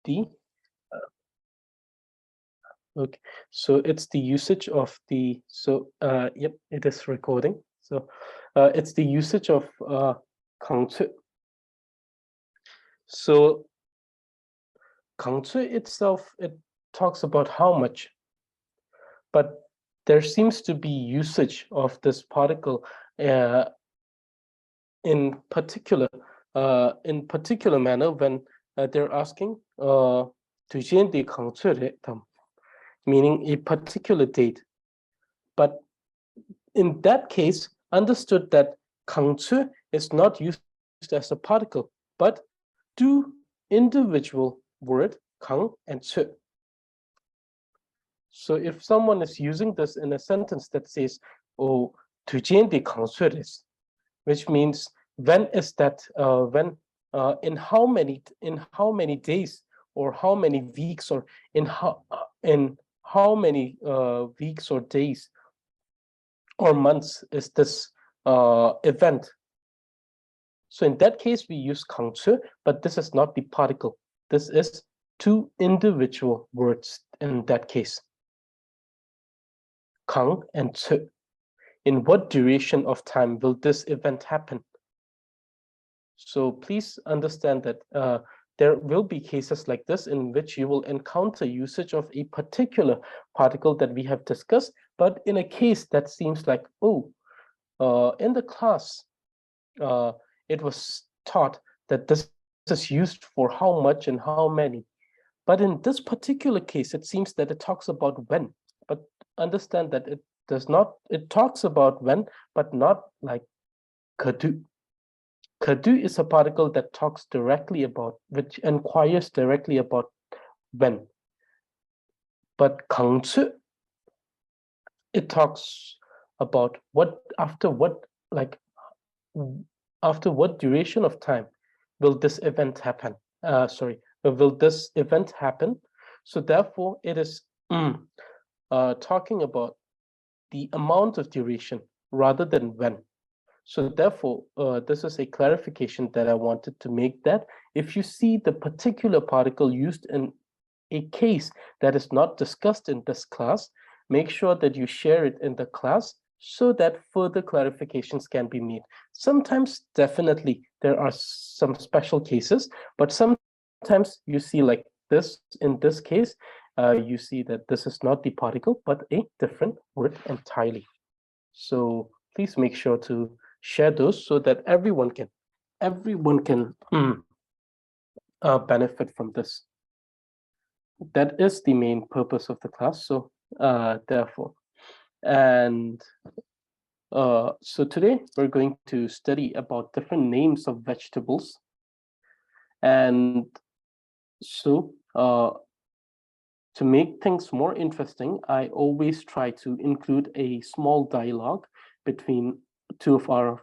the okay, so it's the usage of the yep, it is recording. So it's the usage of 강추. So 강추 itself, it talks about how much, but there seems to be usage of this particle in particular manner when they're asking meaning a particular date. But in that case, understood that 강추 is not used as a particle, but two individual word, 강 and 추. So if someone is using this in a sentence that says, "Oh, 두지엔디 강추res," which means when is that? When in how many days or how many weeks or in how many weeks or days or months is this event? So in that case, we use 강추, but this is not the particle. This is two individual words in that case. 강 and 추. In what duration of time will this event happen? So please understand that there will be cases like this in which you will encounter usage of a particular particle that we have discussed, but in a case that seems like, oh, in the class, it was taught that this is used for how much and how many. But in this particular case, it seems that it talks about when. But understand that it does not, it talks about when, but not like kadu. Kadu is a particle that talks directly about, which inquires directly about when. But 강추, it talks about what, after what duration of time will this event happen? Will this event happen? So therefore, it is talking about the amount of duration rather than when. So therefore, this is a clarification that I wanted to make, that if you see the particular particle used in a case that is not discussed in this class, make sure that you share it in the class so that further clarifications can be made. Sometimes, definitely, there are some special cases, but sometimes you see like this, in this case, you see that this is not the particle, but a different word entirely. So please make sure to share those so that everyone can benefit from this. That is the main purpose of the class. So therefore, and so today we're going to study about different names of vegetables. And so to make things more interesting, I always try to include a small dialogue between two of our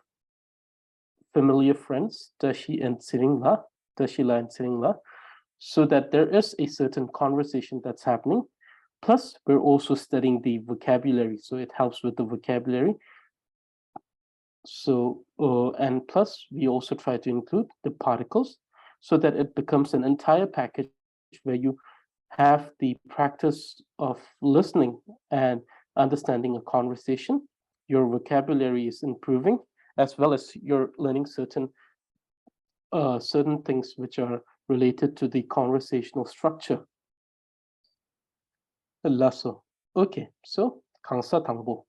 familiar friends, Dashila and Siringla, so that there is a certain conversation that's happening. Plus, we're also studying the vocabulary, so it helps with the vocabulary. So, and plus, we also try to include the particles so that it becomes an entire package where you have the practice of listening and understanding a conversation. Your vocabulary is improving, as well as you're learning certain things which are related to the conversational structure. Lasso. Okay, so 강사 당보.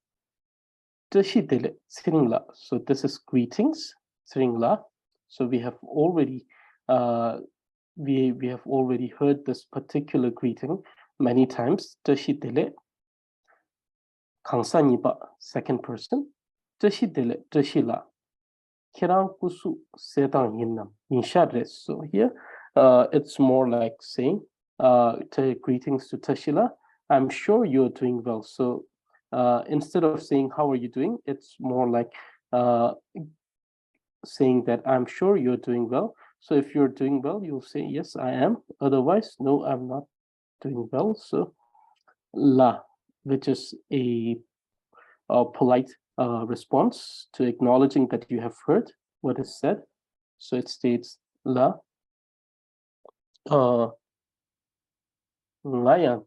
뜻이 될 Siringla. So this is greetings, Siringla. So we have already we have already heard this particular greeting many times. 뜻이 될 강사니바, second person. 뜻이 될 뜻이라. 키랑쿠수 세당 인남 인샤레스. So here it's more like saying greetings to Tashila. I'm sure you're doing well. So instead of saying how are you doing, it's more like saying that I'm sure you're doing well. So if you're doing well, you'll say yes, I am. Otherwise, no, I'm not doing well. So la, which is a polite response to acknowledging that you have heard what is said. So it states la.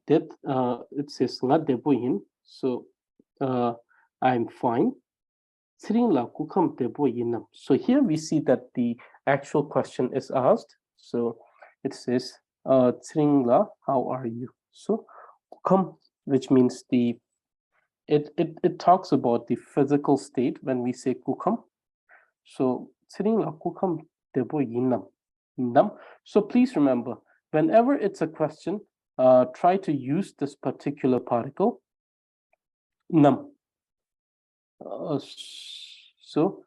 it says nga deboyin. So I'm fine. So here we see that the actual question is asked. So it says, how are you? So kukam, which means it talks about the physical state when we say kukam. So kukam nam. So please remember, whenever it's a question, try to use this particular particle nam. So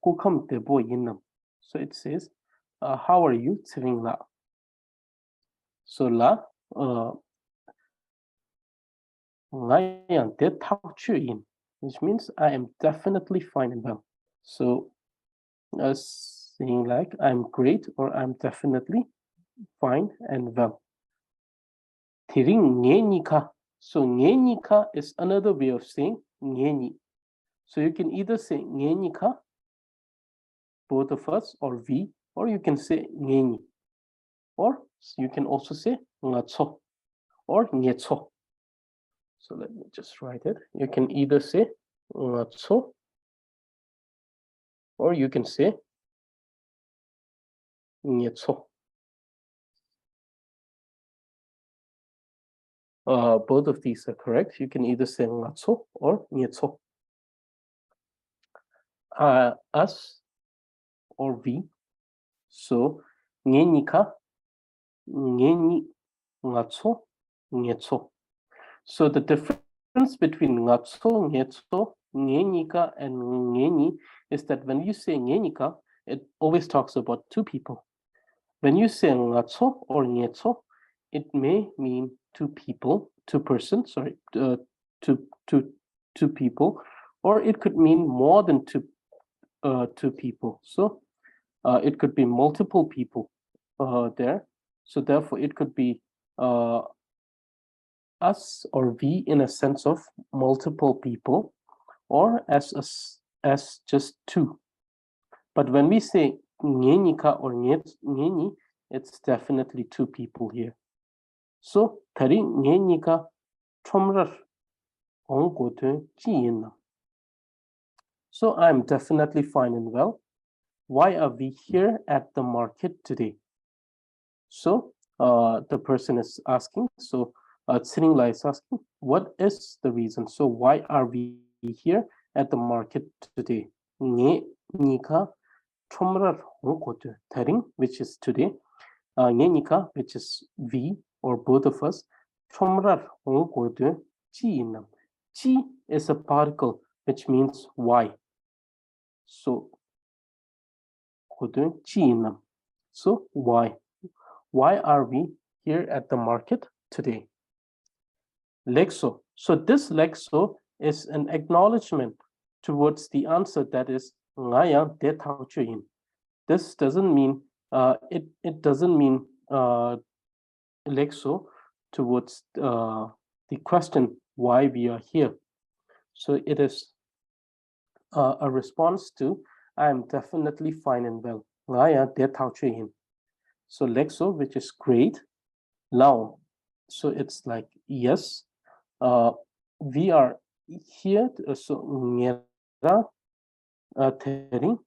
kukam So it says, how are you? So la which means I am definitely fine and well. So saying like I'm great or I'm definitely fine and well. So ngenika is another way of saying ngeni. So you can either say ngenika, both of us, or we, or you can say ngeni, or you can also say ngatso or ngetso. So let me just write it. You can either say ngatso or you can say ngetso. Both of these are correct. You can either say ngatso or ngetso. Us or we. So ngenika, ngeni, ngatso, ngetso. So the difference between ngatso, ngetso, ngenika, and ngeni is that when you say ngenika, it always talks about two people. When you say ngatso or ngetso, it may mean two people, two persons, sorry, two people, or it could mean more than two people. So it could be multiple people there. So therefore, it could be us or we in a sense of multiple people, or as just two. But when we say ngenika or ngeni, it's definitely two people here. So tari ngenika chomrar onggote jiinna. So I'm definitely fine and well. Why are we here at the market today? So the person is asking. So Tsiningla is asking, what is the reason? So why are we here at the market today? Nge nika chomrar onggote taring, which is today. Nge nika, which is we or both of us. Chomrar onggote jiinam. Chi is a particle which means why. So So why? Why are we here at the market today? Lexo. So this lexo is an acknowledgement towards the answer, that is ngaya de tauchuin. This doesn't mean it doesn't mean lexo towards the question why we are here. So it is a response to I am definitely fine and well. Ngaya de tauchuin. So lexo, which is great. Lao. So it's like yes. We are here. So ngera tering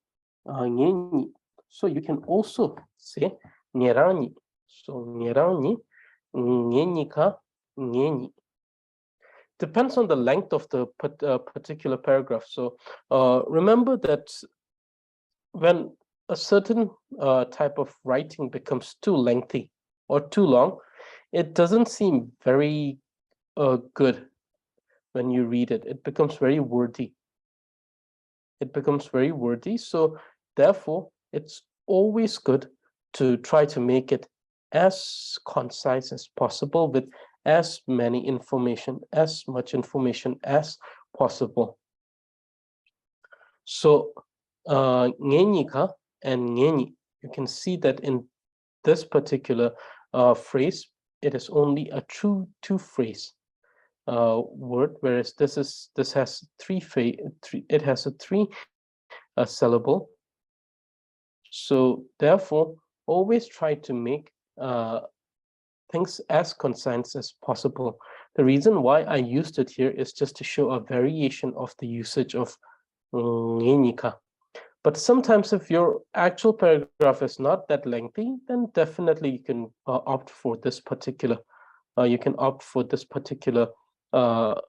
ngeni. So you can also say ngerani. So ngerani ngenika ngeni. Depends on the length of the particular paragraph. So remember that when a certain type of writing becomes too lengthy or too long, it doesn't seem very good when you read it. It becomes very wordy. So therefore, it's always good to try to make it as concise as possible with as much information as possible. So ngenika and ngeni, you can see that in this particular phrase, it is only a two phrase word, whereas this has it has a three syllable. So therefore, always try to make things as concise as possible. The reason why I used it here is just to show a variation of the usage of ngenika. But sometimes if your actual paragraph is not that lengthy, then definitely you can opt for this particular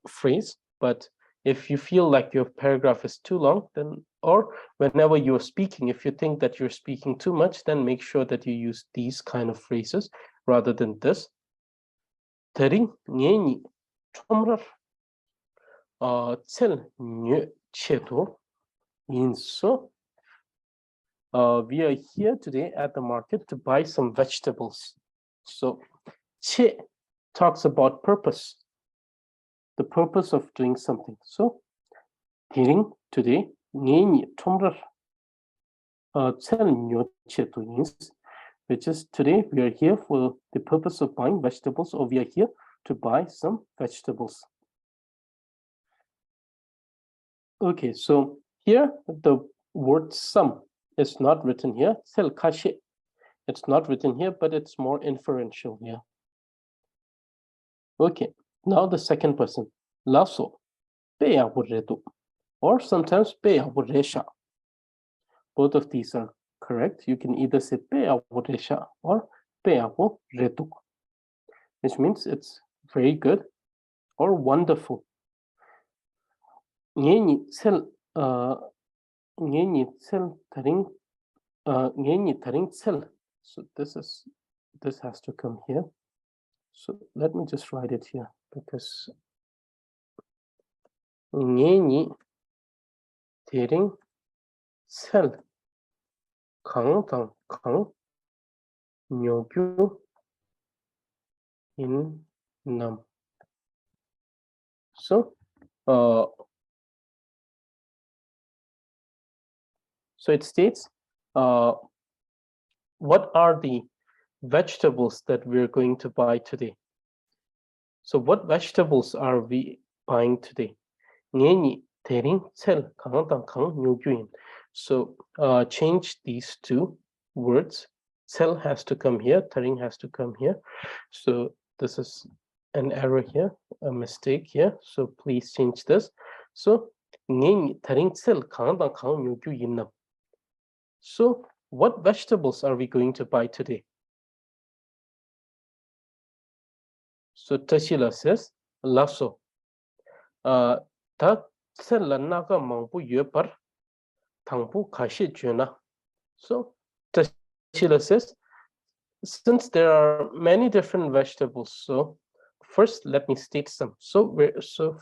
phrase. But if you feel like your paragraph is too long, then, or whenever you're speaking, if you think that you're speaking too much, then make sure that you use these kind of phrases rather than this. Tering ngeni chomrar tsel nyu cheto inso. We are here today at the market to buy some vegetables. So, che talks about purpose, the purpose of doing something. So, hearing today, ngeni tomrar tsel nyo che to ins, which is today we are here for the purpose of buying vegetables, or we are here to buy some vegetables. Okay, so here the word some is not written here. Tsel kashe. It's not written here, but it's more inferential here. Okay, now the second person, lasso, peya burretu, or sometimes peya burresha. Both of these are correct. You can either say peya burresha or peya burretu, which means it's very good or wonderful. Ngeni tsel taring ngeni taring tsel. So this has to come here. So let me just write it here, because ngeni tering tsel kang tang kang nyogyu in nam. So it states what are the vegetables that we're going to buy today. So what vegetables are we buying today? Ngeni tering tsel kang tang kang nyogyu. So change these two words. Tsel has to come here, tering has to come here. So this is an error here, a mistake here. So please change this. So ngeni tering tsel kang tang kang nyogyu yinnam. So what vegetables are we going to buy today? So Tashila says, lasso. Ta tsel naga mangbu yepar tangbu kashi juna. So Tashila says, since there are many different vegetables, so first let me state some. So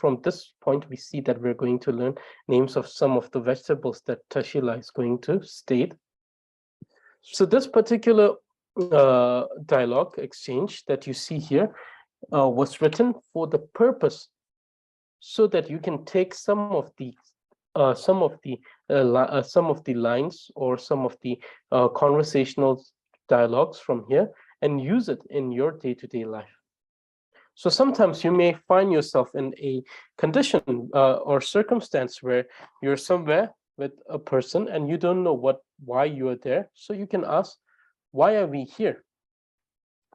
from this point we see that we're going to learn names of some of the vegetables that Tashila is going to state. So this particular dialogue exchange that you see here was written for the purpose, so that you can take some of the lines or some of the conversational dialogues from here and use it in your day-to-day life. So sometimes you may find yourself in a condition or circumstance where you're somewhere with a person and you don't know why you are there. So you can ask, why are we here?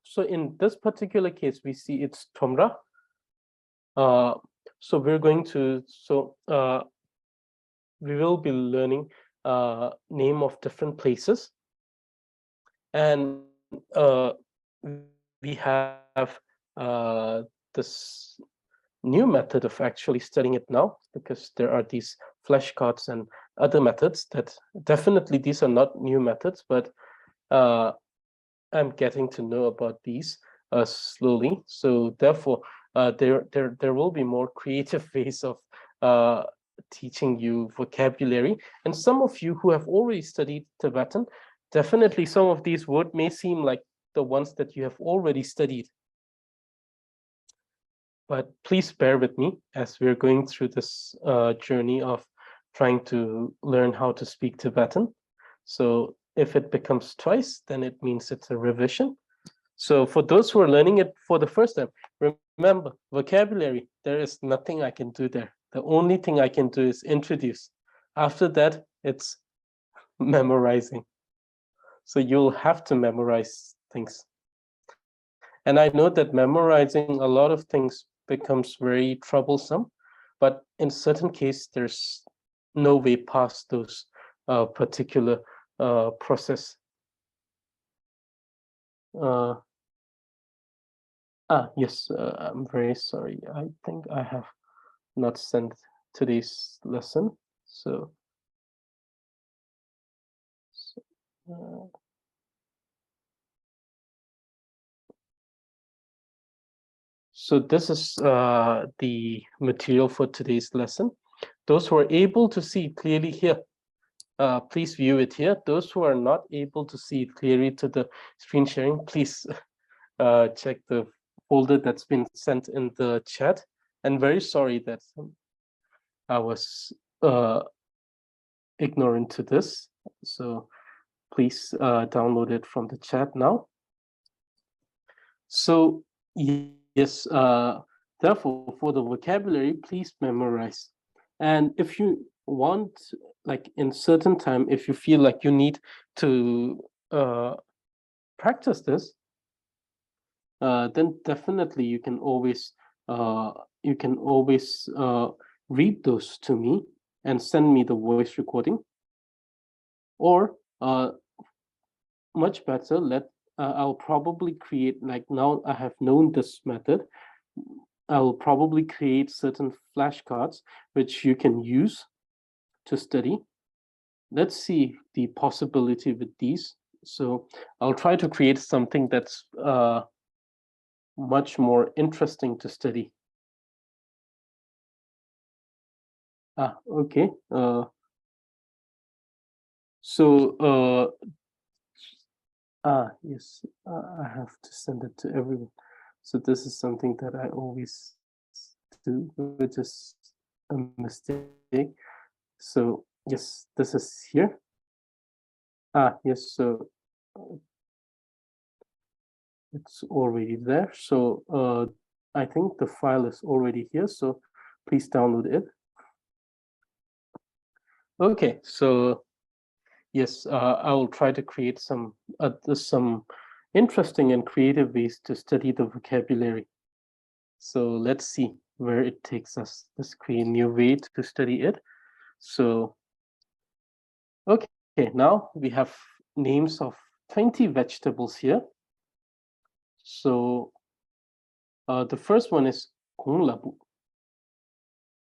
So in this particular case, we see it's Tomra. So we're going to, we will be learning name of different places. And we have this new method of actually studying it now, because there are these flashcards and other methods that definitely these are not new methods, but I'm getting to know about these slowly. So therefore, there will be more creative ways of teaching you vocabulary. And some of you who have already studied Tibetan, definitely some of these words may seem like the ones that you have already studied. But please bear with me as we're going through this journey of trying to learn how to speak Tibetan. So if it becomes twice, then it means it's a revision. So for those who are learning it for the first time, remember, vocabulary, there is nothing I can do there. The only thing I can do is introduce. After that, it's memorizing. So you'll have to memorize things. And I know that memorizing a lot of things becomes very troublesome, but in certain cases, there's no way past those particular process. Yes, I'm very sorry. I think I have not sent today's lesson. So this is the material for today's lesson. Those who are able to see clearly here, please view it here. Those who are not able to see it clearly to the screen sharing, please check the folder that's been sent in the chat. And very sorry that I was ignorant to this. So please download it from the chat now. So yes, therefore, for the vocabulary, please memorize. And if you want, like in certain time, if you feel like you need to practice this, then definitely you can always read those to me and send me the voice recording. Or much better, I'll probably create, like now I have known this method, I'll probably create certain flashcards which you can use to study. Let's see the possibility with these. So I'll try to create something that's much more interesting to study. Okay. Yes, I have to send it to everyone. So this is something that I always do, which is a mistake. So yes, this is here. Yes, so it's already there. So I think the file is already here, so please download it. Okay, so yes, I will try to create some interesting and creative ways to study the vocabulary. So let's see where it takes us. Let's create a new way to study it. So, okay, now we have names of 20 vegetables here. So the first one is kung lapu.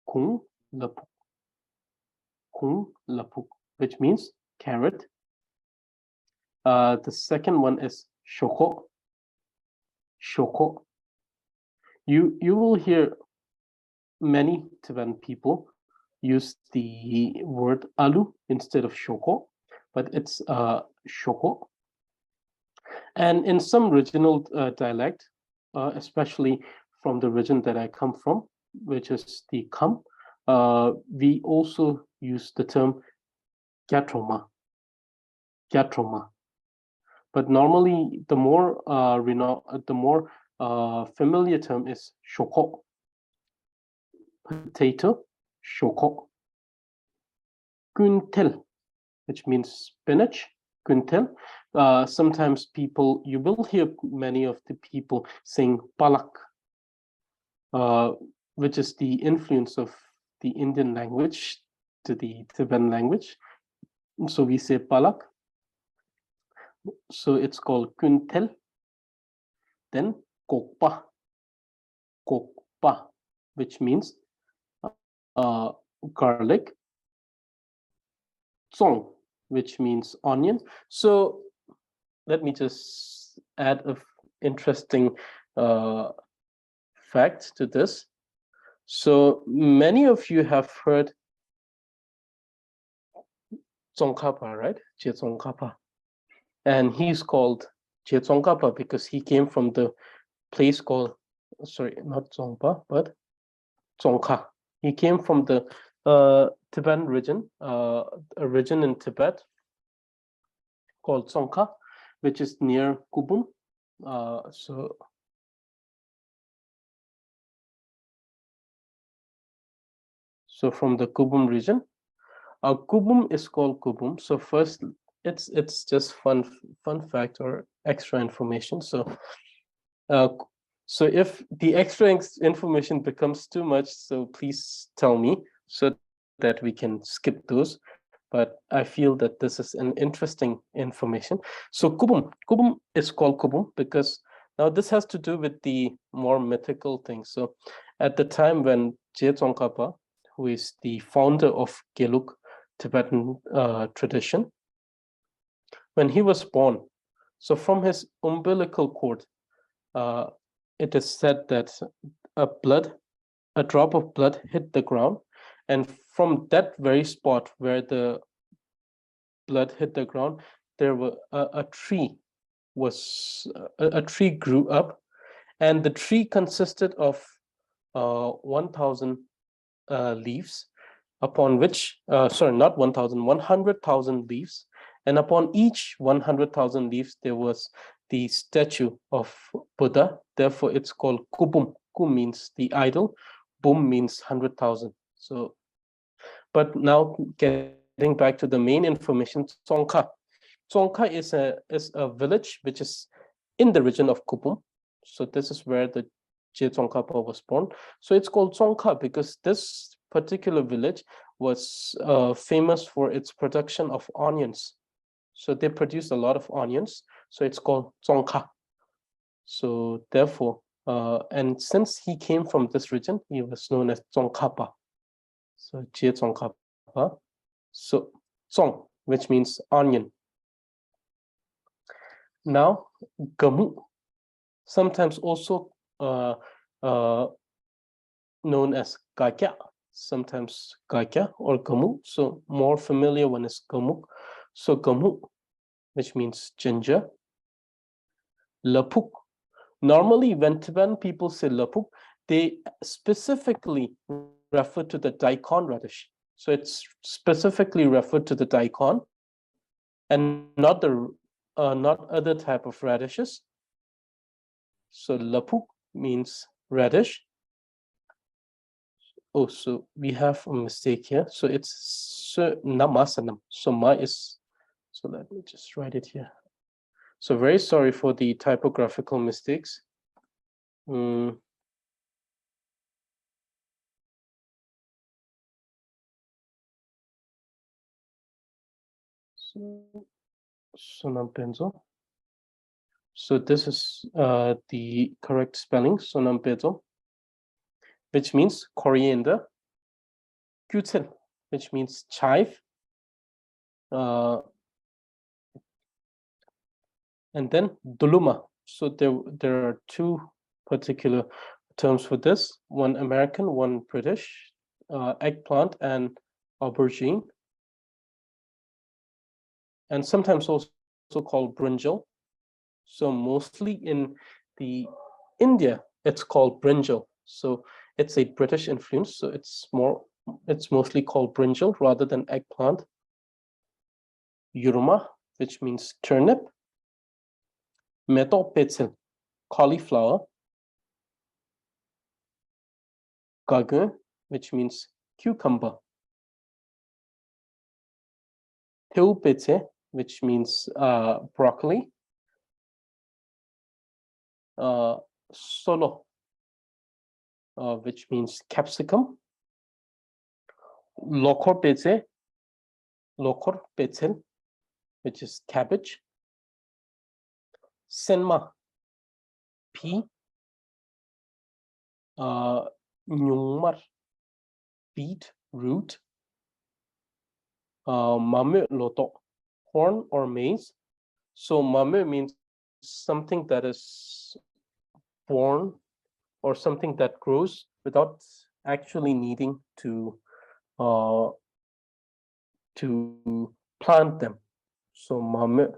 Kung lapu. Kung lapu, which means carrot. The second one is shoko. Shoko. You will hear many Tibetan people use the word alu instead of shoko, but it's shoko. And in some regional dialect, especially from the region that I come from, which is the Kham, we also use the term gatroma. Gatroma. But normally, the more familiar term is shoko. Potato, shoko. Kuntel, which means spinach. Kuntel. Sometimes you will hear many of the people saying palak, which is the influence of the Indian language to the Tibetan language. So we say palak. So it's called kuntel. Then kokpa. Kokpa, which means garlic. Tsong, which means onion. So let me just add an interesting fact to this. So many of you have heard Tsongkhapa, right? Jie Tsongkhapa. And he's called Jie Tsongkhapa because he came from the place called, sorry, not Tsongpa, but Tsongkha. He came from the Tibetan region, a region in Tibet called Tsongkha, which is near Kubum. So from the Kubum region, Kubum is called Kubum. So first, it's just fun fact or extra information. So So if the extra information becomes too much, so please tell me so that we can skip those. But I feel that this is an interesting information. So kubum is called kubum because now this has to do with the more mythical things. So at the time when Je Tsongkhapa, who is the founder of Gelug Tibetan tradition, when he was born, so from his umbilical cord, it is said that a drop of blood hit the ground, and from that very spot where the blood hit the ground, there were a tree a tree grew up, and the tree consisted of 1,000 leaves, upon which sorry, not 1,000, 100,000 leaves, and upon each 100,000 leaves there was the statue of Buddha. Therefore, it's called Kubum. Ku means the idol, Bum means 100,000. So, but now getting back to the main information, Tsongkha. Tsongkha is a village which is in the region of Kubum. So this is where the Je Tsongkhapa was born. So it's called Tsongkha because this particular village was famous for its production of onions. So they produced a lot of onions. So it's called Tsongkha. So therefore, and since he came from this region, he was known as Tsongkhapa. So Je Tsongkhapa. So Tsong, which means onion. Now, Gamu, sometimes also known as Gakya, sometimes Gakya or Gamu. So more familiar one is Gamu. So Gamu, which means ginger. Lapuk. Normally, when Tibetan people say lapuk, they specifically refer to the daikon radish. So it's specifically referred to the daikon and not other type of radishes. So lapuk means radish. Oh, so we have a mistake here. So it's namasanam. So ma is, so let me just write it here. So very sorry for the typographical mistakes. So sonam benzo. So this is the correct spelling, sonam benzo, which means coriander. Kyutsel, which means chive. And then duluma. So there are two particular terms for this, one American, one British, eggplant and aubergine, and sometimes also called brinjal. So mostly in the India, it's called brinjal. So it's a British influence. So it's mostly called brinjal rather than eggplant. Yuruma, which means turnip. Metopetzel, cauliflower. Gagun, which means cucumber. Teupete, which means broccoli. Solo, which means capsicum. Lokor petel, which is cabbage. Senma, pea. Nyungmar, beet root. Mame loto, corn or maize. So mame means something that is born or something that grows without actually needing to plant them. So mame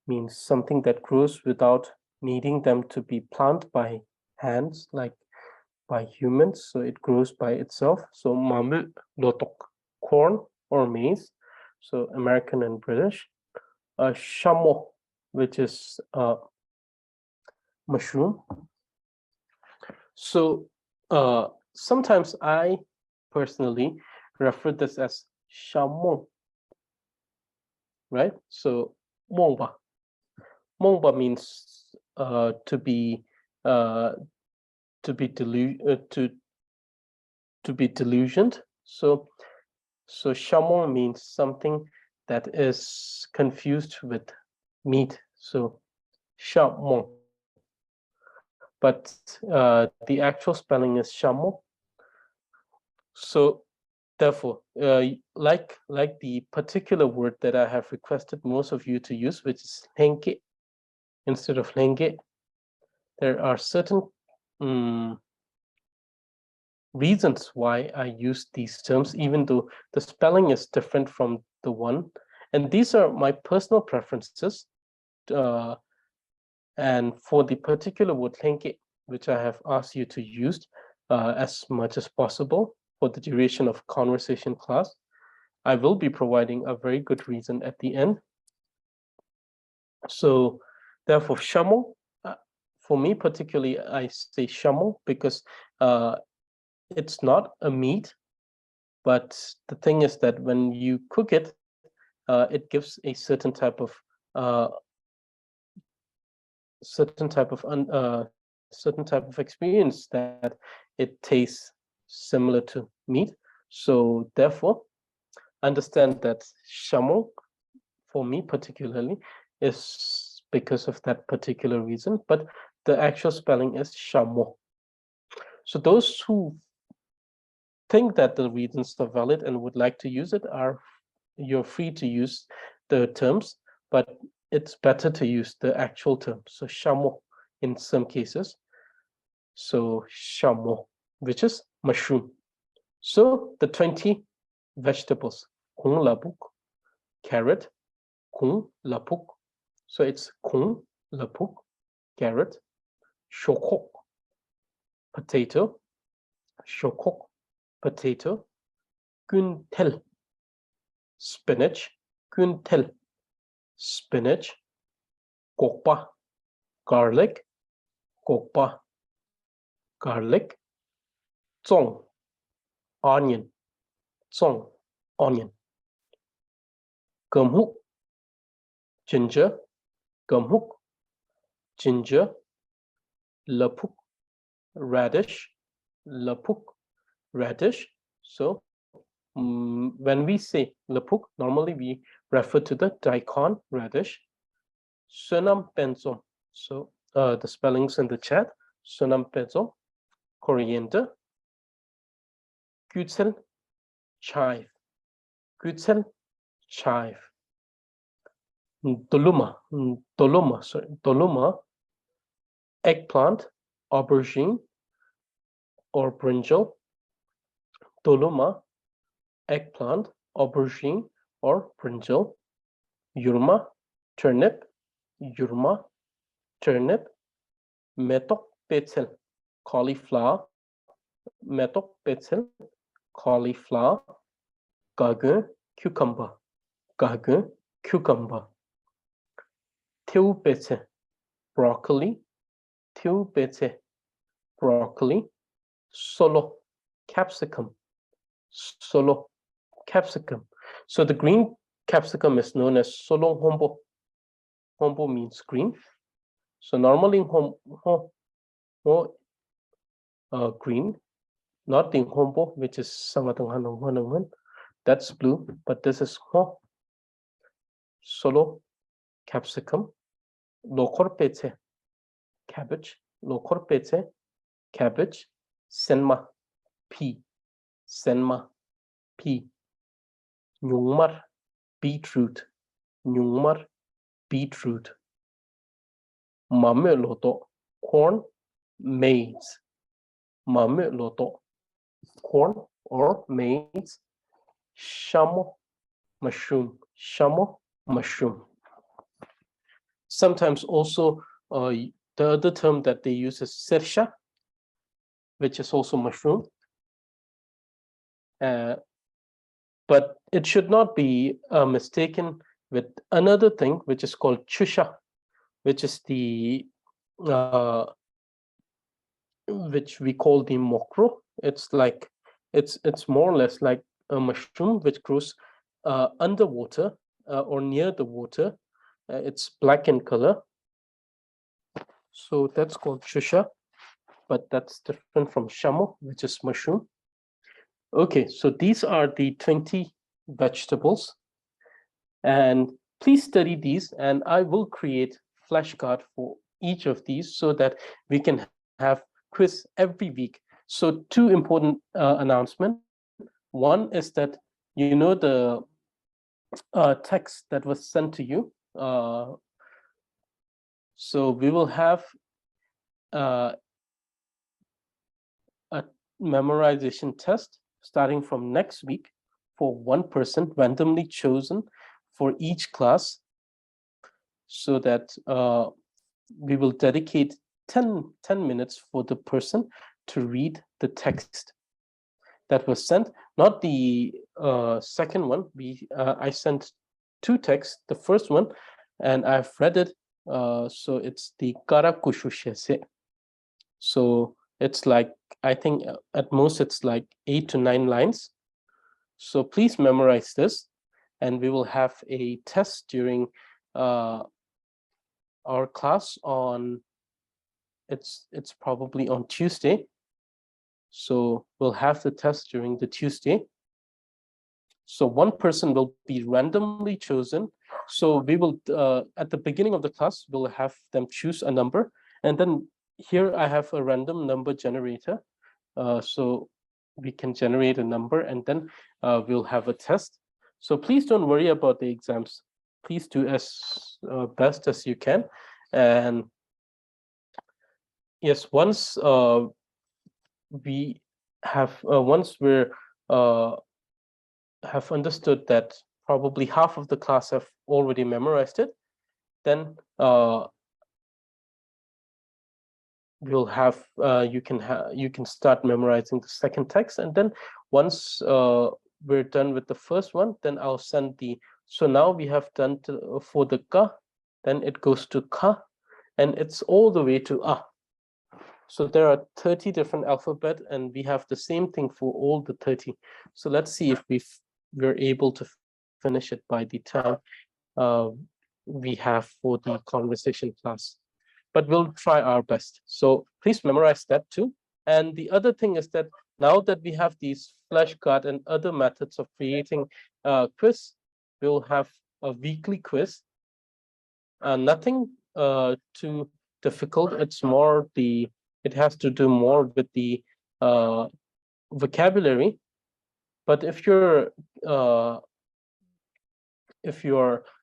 means something that grows without needing them to be planted by hands, like by humans. So it grows by itself. So mame lotok, corn or maize. So American and British. Shamo, which is mushroom. So sometimes I personally refer this as shamo, right? So mongba. Mongba means to be delusioned. So chameau means something that is confused with meat. So chameau, but the actual spelling is chameau. So therefore, like the particular word that I have requested most of you to use, which is lenke instead of lenge, there are certain reasons why I use these terms, even though the spelling is different from the one. And these are my personal preferences. And for the particular word lenke, which I have asked you to use as much as possible for the duration of conversation class, I will be providing a very good reason at the end. So therefore, chameau, for me particularly, I say chameau because it's not a meat, but the thing is that when you cook it, it gives a certain type of experience that it tastes similar to meat. So therefore, understand that chameau, for me particularly, is because of that particular reason, but the actual spelling is chameau. So those who think that the reasons are valid and would like to use it you're free to use the terms, but it's better to use the actual term. So chameau in some cases. So chameau, which is mushroom. So the 20 vegetables, kung labuk, carrot, kung lapuk. So it's kung lapuk, carrot, shokok, potato, shokok, potato, kuntel, spinach, kuntel, spinach, kokpa, garlic, kokpa, garlic, zong, onion, zong, onion, gamhuk, ginger, gamhuk, ginger, lapuk, radish, lapuk, radish. So when we say lapuk, normally we refer to the daikon radish. Sunam pensom. So the spellings in the chat. Sunam pensom, coriander, güzel, chive, güzel, chive. Doluma, eggplant, aubergine, or brinjal. Doluma, eggplant, aubergine, or brinjal. Yurma, turnip, yurma, turnip. Metok petzl, cauliflower. Metok petzl, cauliflower. Gagun, cucumber. Gagun, cucumber. Tiu petzl, broccoli. Tiu petzl, broccoli. Solo, capsicum. Solo, capsicum. So the green capsicum is known as solo hombo. Hombo means green. So normally green, not the hombo, which is that's blue, but this is solo capsicum. Lokor pete, cabbage. Lokor pete, cabbage. Senma, pea. Senma, pea. Nyungmar, beetroot. Nyungmar, beetroot. Mame loto, corn, maize. Mame loto, corn or maize. Chameau, mushroom. Chameau, mushroom. Sometimes also the other term that they use is sersha, which is also mushroom. But it should not be mistaken with another thing, which is called chusha, which is the which we call the mokro. It's like it's more or less like a mushroom which grows underwater or near the water. It's black in color. So that's called shusha, but that's different from shamo, which is mushroom. Okay, so these are the 20 vegetables. And please study these, and I will create flashcard for each of these so that we can have quiz every week. So two important announcements. One is that you know the text that was sent to you. So we will have a memorization test starting from next week for one person randomly chosen for each class, so that we will dedicate 10 minutes for the person to read the text that was sent. Not the second one. I sent two texts. The first one, and I've read it. So it's the Karakushushese. So it's like, I think at most it's like 8 to 9 lines. So please memorize this, and we will have a test during our class on, it's probably on Tuesday. So we'll have the test during the Tuesday. So one person will be randomly chosen. So we will, at the beginning of the class, we'll have them choose a number. And then here I have a random number generator. So we can generate a number, and then we'll have a test. So please don't worry about the exams. Please do as best as you can. And yes, once we have once we're have understood that probably half of the class have already memorized it, then we'll have you can start memorizing the second text. And then once we're done with the first one, then I'll send the, so now we have done for the ka, then it goes to ka, and it's all the way to a. So there are 30 different alphabet, and we have the same thing for all the 30. So let's see if we're able to finish it by the time we have for the conversation class. But we'll try our best. So please memorize that too. And the other thing is that now that we have these flashcard and other methods of creating quiz, we'll have a weekly quiz. Nothing too difficult. It's more it has to do more with the vocabulary. But if you're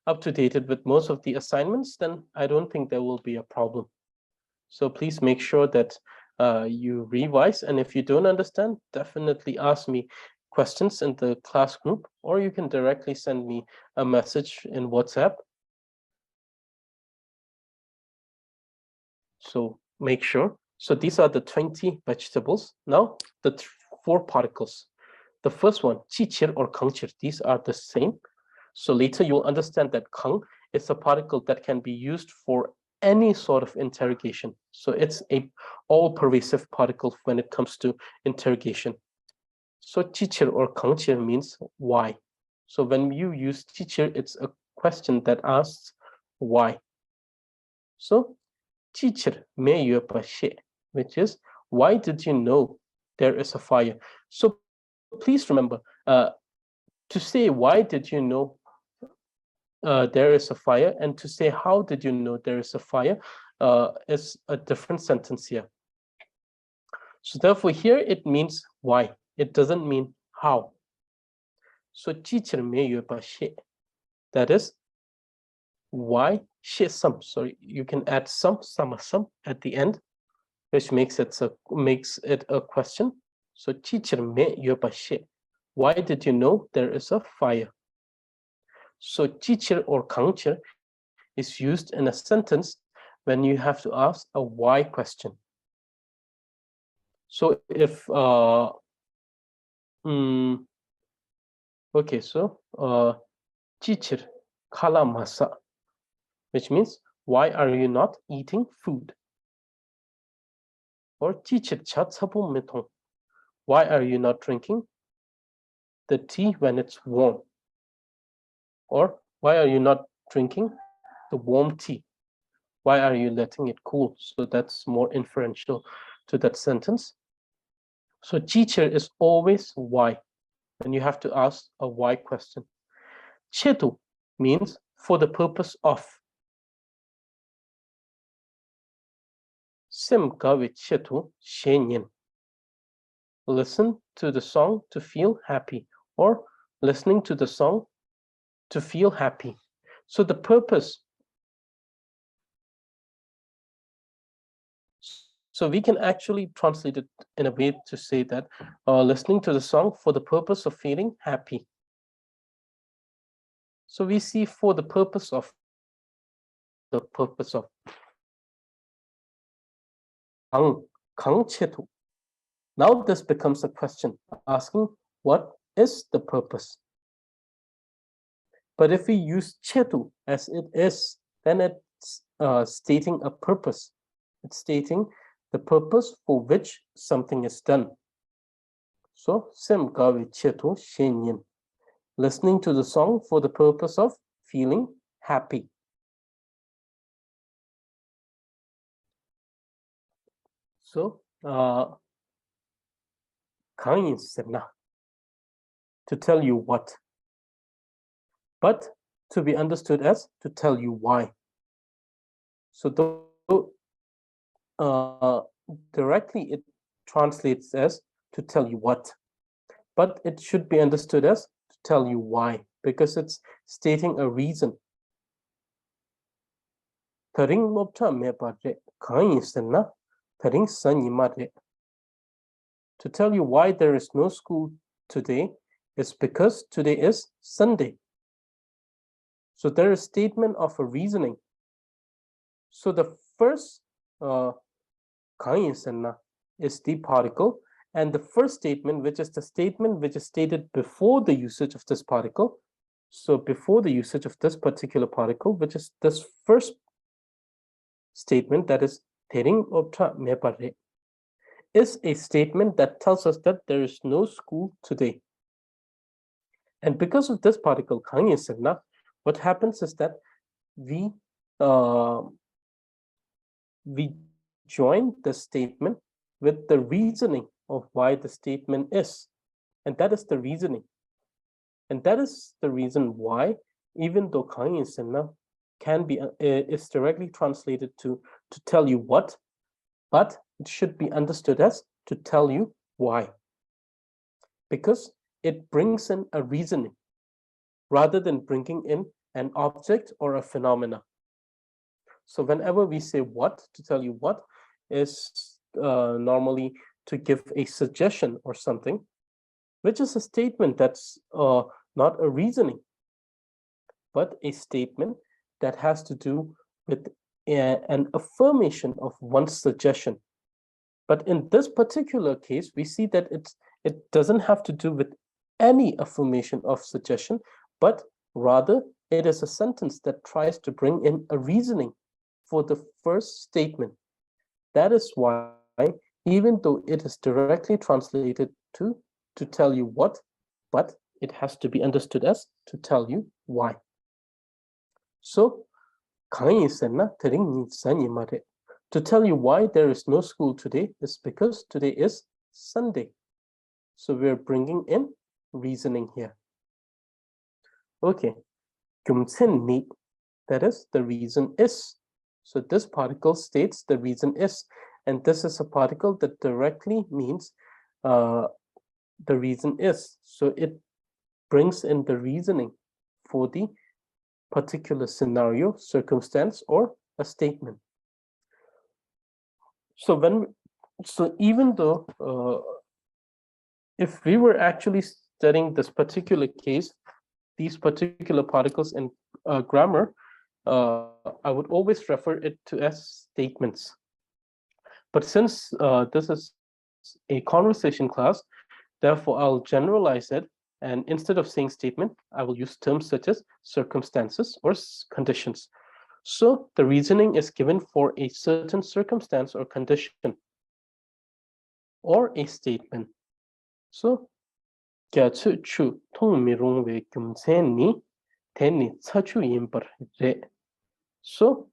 up to date with most of the assignments, then I don't think there will be a problem. So please make sure that you revise. And if you don't understand, definitely ask me questions in the class group, or you can directly send me a message in WhatsApp. So make sure. So these are the 20 vegetables. Now the 4 particles. The first one, chichir or kangchir, these are the same. So later you'll understand that kang is a particle that can be used for any sort of interrogation. So it's a all-pervasive particle when it comes to interrogation. So chichir or kangchir means why. So when you use chichir, it's a question that asks why. So chichir me yöpashe, which is, why did you know there is a fire? So please remember, to say why did you know there is a fire, and to say how did you know there is a fire is a different sentence here. So therefore here it means why. It doesn't mean how. So chichir me yöpashe, that is why she some. Sorry, you can add some at the end, which makes it a question. So chichir me yöpashe, why did you know there is a fire? So chichir or kangchir is used in a sentence when you have to ask a why question. So if okay, so chichir kala masa, which means why are you not eating food? Or chichir cha tsabu metong, why are you not drinking the tea when it's warm? Or why are you not drinking the warm tea? Why are you letting it cool? So that's more inferential to that sentence. So teacher is always why, and you have to ask a why question. Chetu means for the purpose of. Sim gawe chetu shenyin. Listen to the song to feel happy, or listening to the song to feel happy. So the purpose. So we can actually translate it in a way to say that listening to the song for the purpose of feeling happy. So we see for the purpose of 강체도. Now this becomes a question asking what is the purpose? But if we use chetu as it is, then it's stating a purpose. It's stating the purpose for which something is done. So sim gawi chetu shenyin. Listening to the song for the purpose of feeling happy. So 강인 쌤나 to tell you what, but to be understood as to tell you why. So directly it translates as to tell you what, but it should be understood as to tell you why, because it's stating a reason. To tell you why there is no school today is because today is Sunday. So there is a statement of a reasoning. So the first is the particle, and the first statement, which is the statement which is stated before the usage of this particle. So before the usage of this particular particle, which is this first statement, that is is a statement that tells us that there is no school today. And because of this particle, what happens is that we join the statement with the reasoning of why the statement is. And that is the reasoning. And that is the reason why, even though can be is directly translated to tell you what, but it should be understood as to tell you why. Because it brings in a reasoning rather than bringing in an object or a phenomena. So whenever we say what, to tell you what, is normally to give a suggestion or something, which is a statement that's not a reasoning, but a statement that has to do with an affirmation of one's suggestion. But in this particular case, we see that it doesn't have to do with any affirmation of suggestion, but rather it is a sentence that tries to bring in a reasoning for the first statement. That is why, even though it is directly translated to tell you what, but it has to be understood as to tell you why. So, to tell you why there is no school today is because today is Sunday. So we're bringing in reasoning here. Okay. That is, the reason is. So this particle states the reason is. And this is a particle that directly means the reason is. So it brings in the reasoning for the particular scenario, circumstance, or a statement. So even though if we were actually studying this particular case, these particular particles in grammar, I would always refer it to as statements. But since this is a conversation class, therefore I'll generalize it, and instead of saying statement, I will use terms such as circumstances or conditions. So the reasoning is given for a certain circumstance or condition or a statement. So gyatsu tongmirung we gyumsen ni tenni chachu yimbar re. So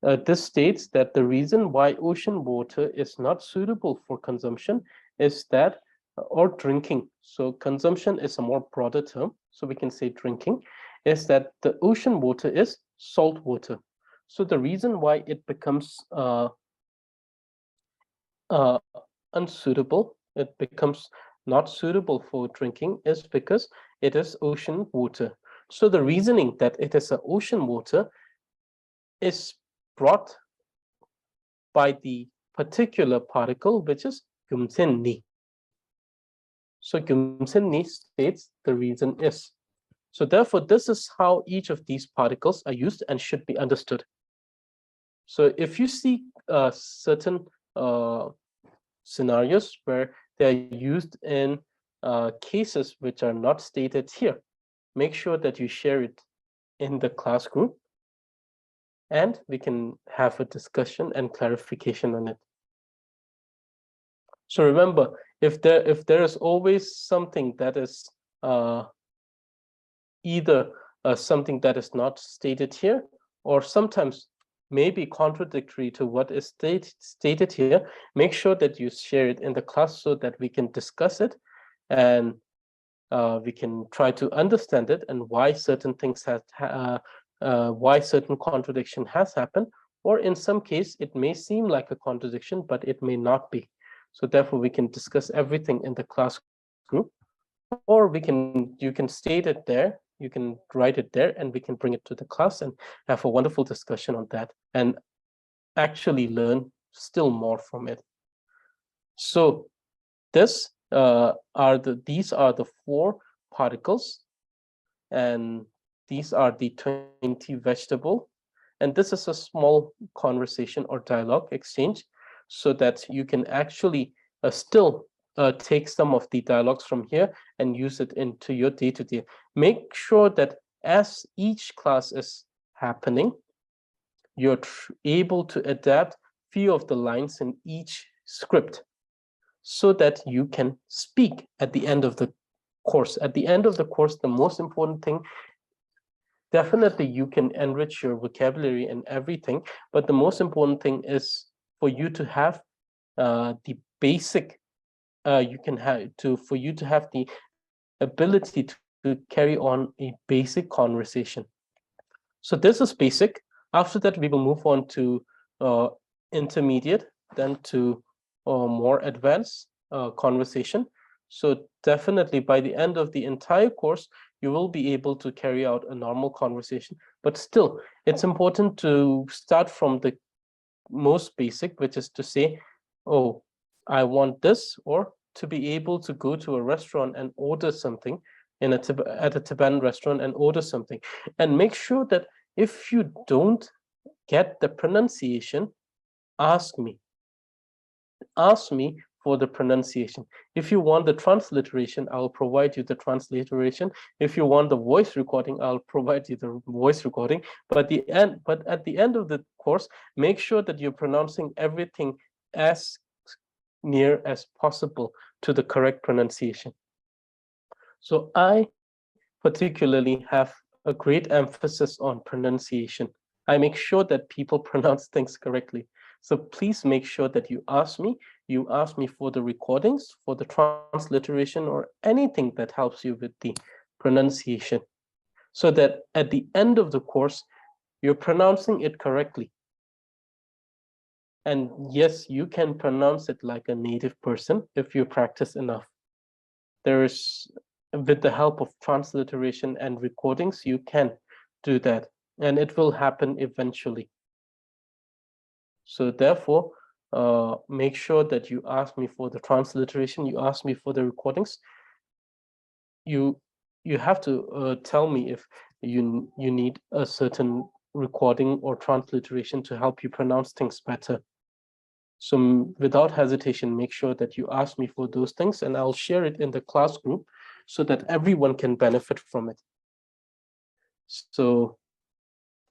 This states that the reason why ocean water is not suitable for consumption is that, or drinking. So consumption is a more broader term, so we can say drinking, is that the ocean water is salt water. So the reason why it becomes unsuitable, it becomes not suitable for drinking, is because it is ocean water. So the reasoning that it is a ocean water is brought by the particular particle, which is gyumsenni. So gyumsenni states the reason is. So therefore, this is how each of these particles are used and should be understood. So if you see certain scenarios where they are used in cases which are not stated here, make sure that you share it in the class group, and we can have a discussion and clarification on it. So remember, if there is always something that is either something that is not stated here, or sometimes maybe contradictory to what is stated here, make sure that you share it in the class so that we can discuss it, and we can try to understand it and why certain things why certain contradiction has happened, or in some case it may seem like a contradiction, but it may not be. So therefore, we can discuss everything in the class group, or you can state it there, you can write it there, and we can bring it to the class and have a wonderful discussion on that and actually learn still more from it. So these are the 4 particles, and these are the 20 vegetable, and this is a small conversation or dialogue exchange, so that you can actually still take some of the dialogues from here and use it into your day-to-day. Make sure that as each class is happening, you're able to adapt few of the lines in each script, so that you can speak at the end of the course. At the end of the course, the most important thing, definitely you can enrich your vocabulary and everything, but the most important thing is for you to have the basic, for you to have the ability to carry on a basic conversation. So this is basic. After that, we will move on to intermediate, then to more advanced conversation. So definitely by the end of the entire course, you will be able to carry out a normal conversation. But still, it's important to start from the most basic, which is to say, oh, I want this, or to be able to go to a restaurant and order something at a Tibetan restaurant and order something. And make sure that if you don't get the pronunciation, ask me. Ask me for the pronunciation. If you want the transliteration, I'll provide you the transliteration. If you want the voice recording, I'll provide you the voice recording. But at the end of the course, make sure that you're pronouncing everything as near as possible to the correct pronunciation. So I particularly have a great emphasis on pronunciation. I make sure that people pronounce things correctly. So please make sure that you ask me for the recordings, for the transliteration, or anything that helps you with the pronunciation, so that at the end of the course, you're pronouncing it correctly. And yes, you can pronounce it like a native person if you practice enough. With the help of transliteration and recordings, you can do that, and it will happen eventually. So therefore, make sure that you ask me for the transliteration, you ask me for the recordings. You have to tell me if you need a certain recording or transliteration to help you pronounce things better. So without hesitation, make sure that you ask me for those things, and I'll share it in the class group so that everyone can benefit from it. So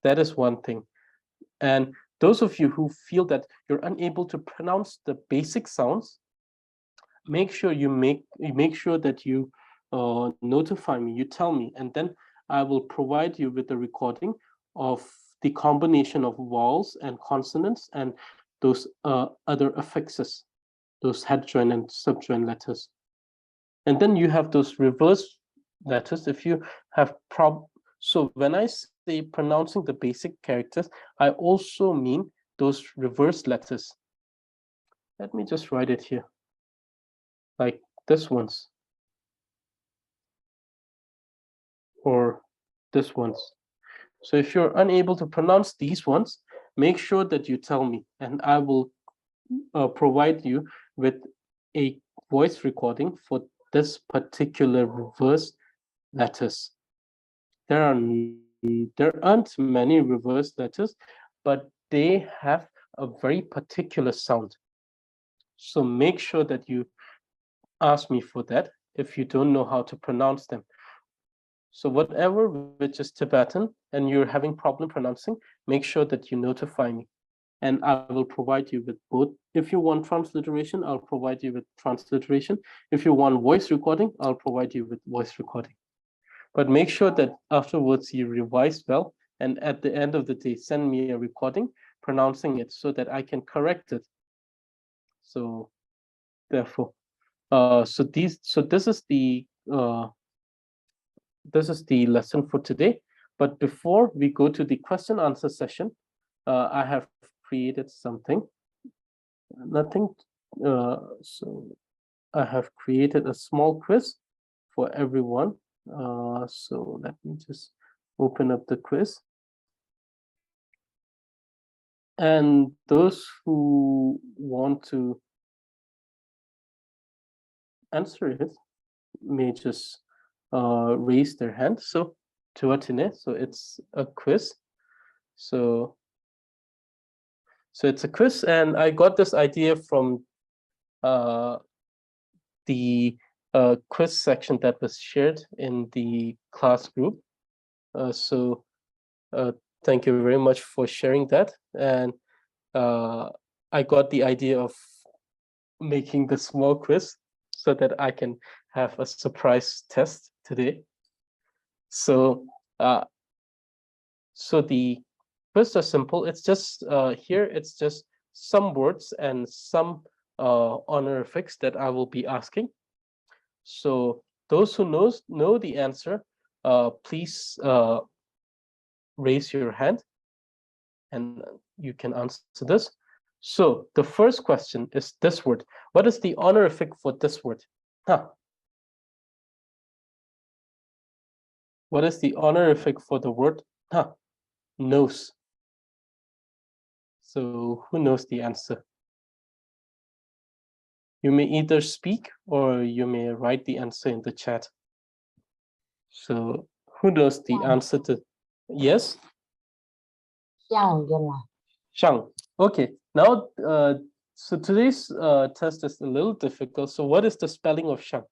that is one thing. And those of you who feel that you're unable to pronounce the basic sounds, make sure that you notify me, you tell me, and then I will provide you with the recording of the combination of vowels and consonants and those other affixes, those head join and subjoin letters. And then you have those reverse letters. If you have so when I say pronouncing the basic characters, I also mean those reverse letters. Let me just write it here, like this ones, or this ones. So if you're unable to pronounce these ones, make sure that you tell me, and I will provide you with a voice recording for this particular reverse letters. There aren't many reverse letters, but they have a very particular sound. So make sure that you ask me for that if you don't know how to pronounce them. So whatever which is Tibetan and you're having problem pronouncing, make sure that you notify me. And I will provide you with both. If you want transliteration, I'll provide you with transliteration. If you want voice recording, I'll provide you with voice recording. But make sure that afterwards you revise well, and at the end of the day, send me a recording pronouncing it so that I can correct it. So therefore, so this is the lesson for today. But before we go to the question answer session, I have created something. Nothing. So I have created a small quiz for everyone. So let me just open up the quiz. And those who want to answer it may just raise their hand. So Tuatine, so it's a quiz. So it's a quiz, and I got this idea from the quiz section that was shared in the class group. So thank you very much for sharing that. And I got the idea of making the small quiz so that I can have a surprise test today. So so the quiz is simple. It's just here, it's just some words and some honorifics that I will be asking. So those who know the answer, please raise your hand and you can answer this. So the first question is this word. What is the honorific for this word? What is the honorific for the word nose? So who knows the answer? You may either speak or you may write the answer in the chat. So who knows the answer to yes? Shang. Okay. Now, so today's test is a little difficult. So what is the spelling of Shang?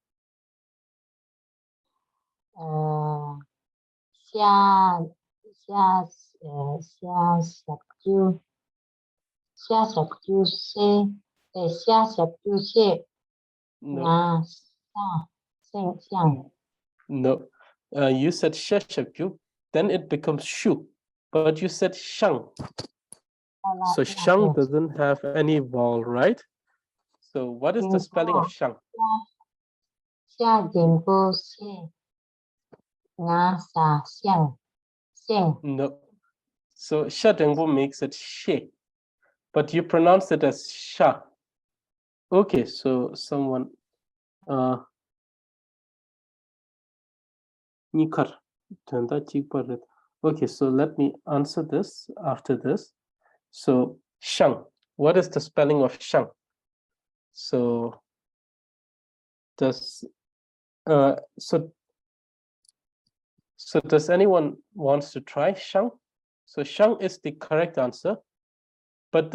No. You said shashakyu, then it becomes shu, but you said shang. So shang doesn't have any vowel, right? So what is the spelling of shang? No. So sha dengbu makes it she, but you pronounce it as sha. Okay, so someone okay, so let me answer this after this. So shang, what is the spelling of shang? So does so does anyone wants to try shang? So shang is the correct answer. But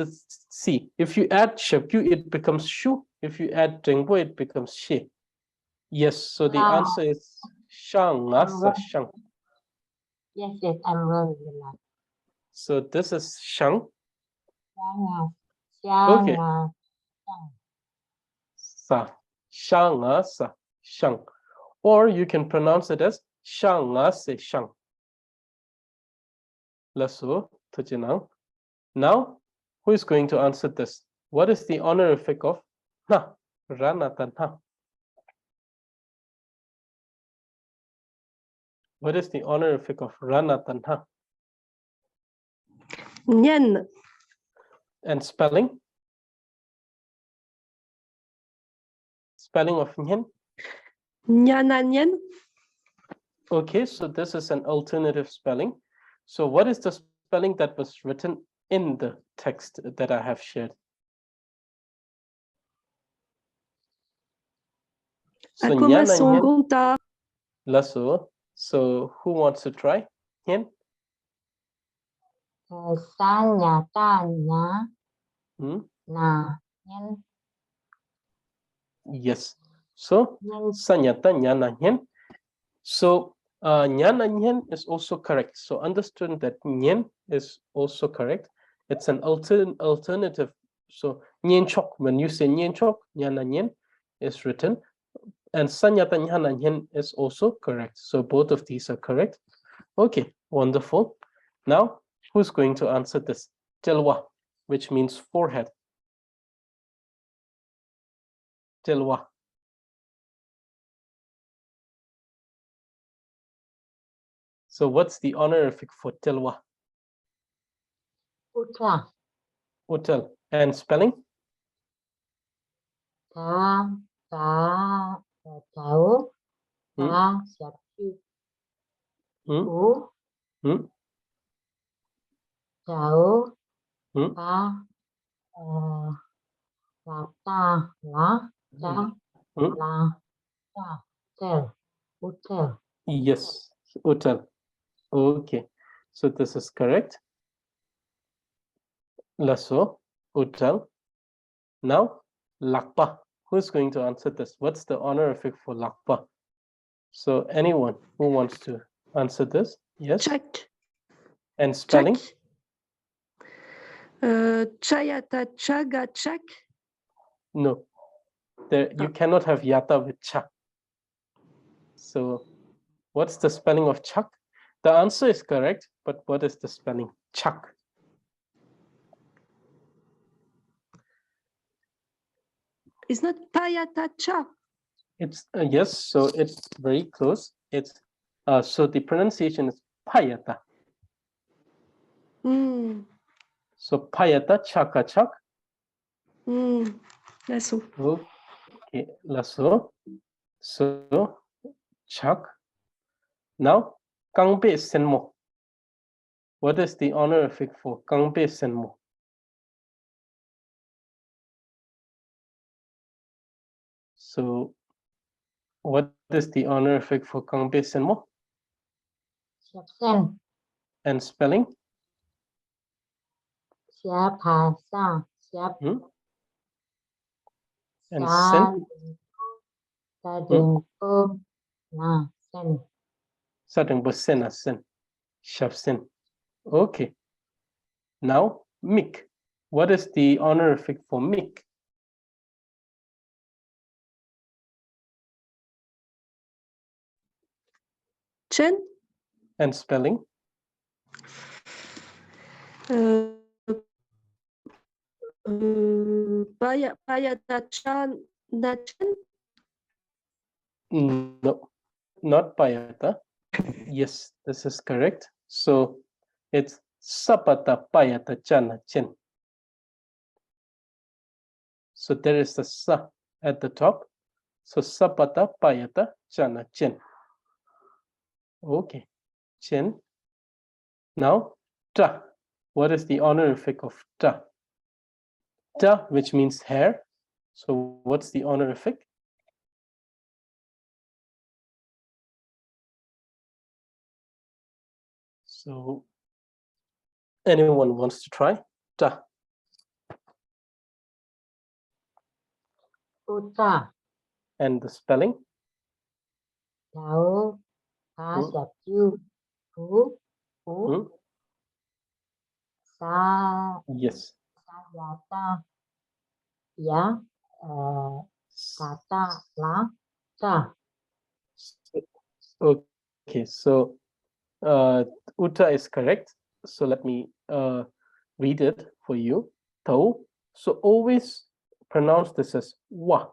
see, if you add shakyu, it becomes shu. If you add dengbo, it becomes she. Yes, so the answer is shang. Shang. Yes, I'm wrong. So this is shang. Okay. Sa. Shang sa. Shang. Or you can pronounce it as shang se shang. Lasso. Tujinang. Now, who is going to answer this? What is the honorific of na? Ranatan na. What is the honorific of ranatan na? Nyen. And spelling? Spelling of nyen? Nyananyen. Okay, so this is an alternative spelling. So what is the spelling that was written in the text that I have shared? So Akuma nyan and nyen, songunta. lasso. So who wants to try? Nyen? Sa nhà ta nhá Hmm? nà nhân Yes. So nhân sanyata nyana nyen. So nyana nyen is also correct. So understand that nyen is also correct. It's an alternative. So nyen chok, when you say nyen chok, nyana nyen is written. And sanyata nyana nyen is also correct. So both of these are correct. Okay, wonderful. Now, who's going to answer this? Tilwa, which means forehead. Tilwa. So what's the honorific for Tilwa? utra Hotel. And spelling? ta ta cháu Hmm? ta sập chu Hmm? ú Hmm? cháu Hmm? ta là ta lá ta Hmm? là ta tel hotel Yes, hotel. Okay, so this is correct. Lasso, hotel. Now, lakpa. Who's going to answer this? What's the honorific for lakpa? So anyone who wants to answer this? Yes. Check. And spelling? Check. Chayata chaga check. No. There you cannot have yata with cha. So what's the spelling of chak? The answer is correct, but what is the spelling? Chak. It's not payata cha. It's yes, so it's very close. It's so the pronunciation is payata. So payata chaka chak. That's all. Okay, lasso. So chak. Now kangbe senmo. What is the honorific for kangbe senmo? So what is the honorific for kangbe senmo? sập sen And spelling? sập hà sa sập Hmm? And sa sen? sa đường cơm là sen Starting with sen as sen. Shavsen. Okay. Now mik. What is the honorific for mik? Chen. And spelling? Payata chan na chen. No, not payata. Yes, this is correct. So it's sapata payata chana chen. So there is a sa at the top. So sapata payata chana chen. Okay, chen. Now ta. What is the honorific of ta? Ta, which means hair. So what's the honorific? So anyone wants to try? Ta. utra And the spelling? cháu ta sập chu ú ú sa Yes. sa là ta giá ta ta lá ta Okay, so Uta is correct. So let me read it for you. Tau. So always pronounce this as wa.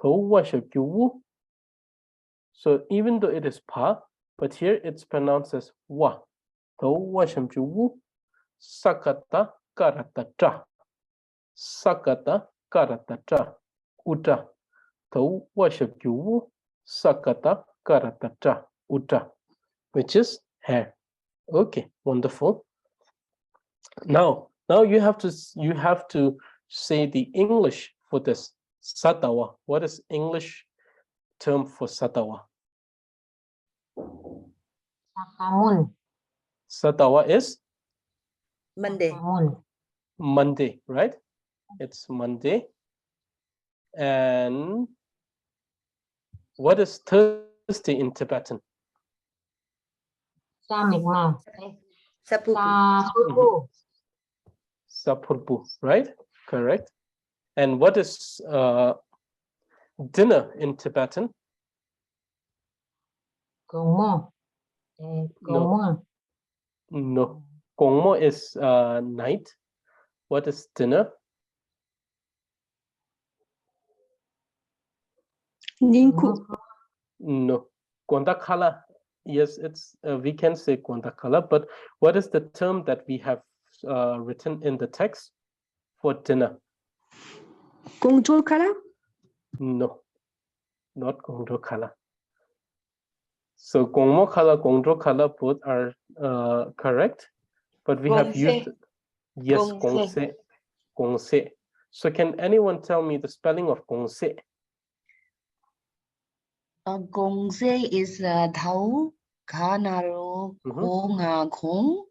Tau wa wu. So even though it is pa, but here it's pronounced as wa. Tau wa wu. Sakata karata tra. Sakata karata tra. Uta. Tau wa wu. Sakata karata tra. Uta. Which is hair. Okay, wonderful. Now you have to say the English for this satawa. What is English term for satawa? Sakamun. Satawa is Monday. Sakamun. Monday, right? It's Monday. And what is Thursday in Tibetan? Samikma. Sapupu. Sapupu. Sapurpu, right? Correct. And what is dinner in Tibetan? Gongmo. Gongmo. No. Gongmo is night. What is dinner? Ninku. No. Gondakala. Yes, it's we can say Gondakala, but what is the term that we have written in the text for dinner? Gongzhou-kala. No, not Gongdokala. So Gongmokala, Gongdokala both are correct, but we have used yes, Gongse, Gongse. So can anyone tell me the spelling of Gongse? Gongse is thấu khá naro khô ngà khống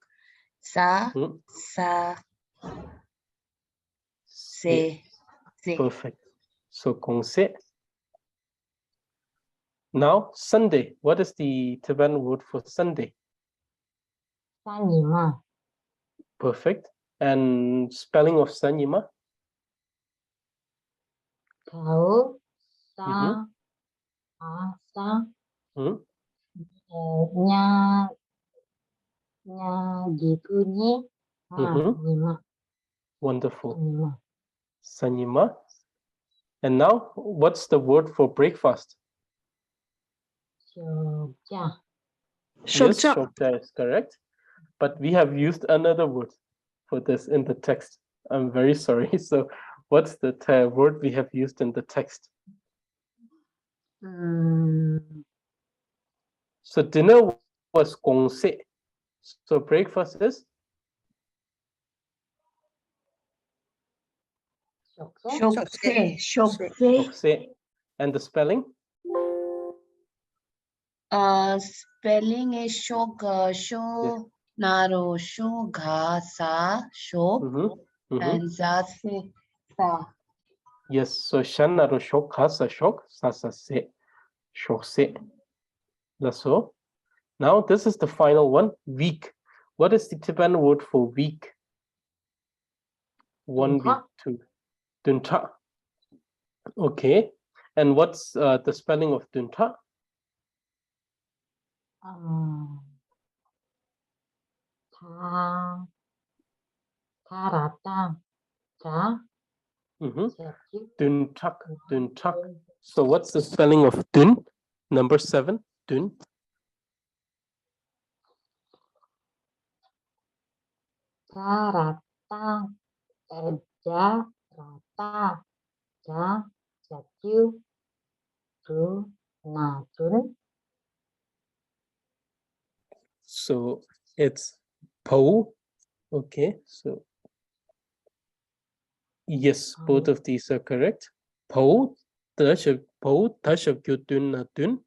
sa sa se se. Perfect. So Gongse. Now Sunday. What is the Tibetan word for Sunday? Sanima. Perfect. And spelling of Sanyima? Thấu. Sa. Sa. Nha. Nha. Gitu nhé. Nima. Wonderful. Nima. Sanyima. And now, what's the word for breakfast? Shokja. Yes, Shokja. shokja is correct. But we have used another word for this in the text. I'm very sorry. So what's the word we have used in the text? So dinner was gongse. So breakfast is? Shokse. Shokse. And the spelling? Spelling is shok sho naro sho ga sa shok and za se sa. Yes, so shanaro shok hasa shok sasa se shokse. That's all. Now this is the final one, week. What is the Tibetan word for week? 1 week, 2. Dunta. Okay. And what's the spelling of dunta? Tarata. Ta. Duntak. Duntak. So what's the spelling of dun? Number 7. Dun. Tarata. Ja. Rata. Ja. Jatyu. Tu. Na. Tun. So it's po. Okay. So yes, both of these are correct. Po. Po. Dun na dun.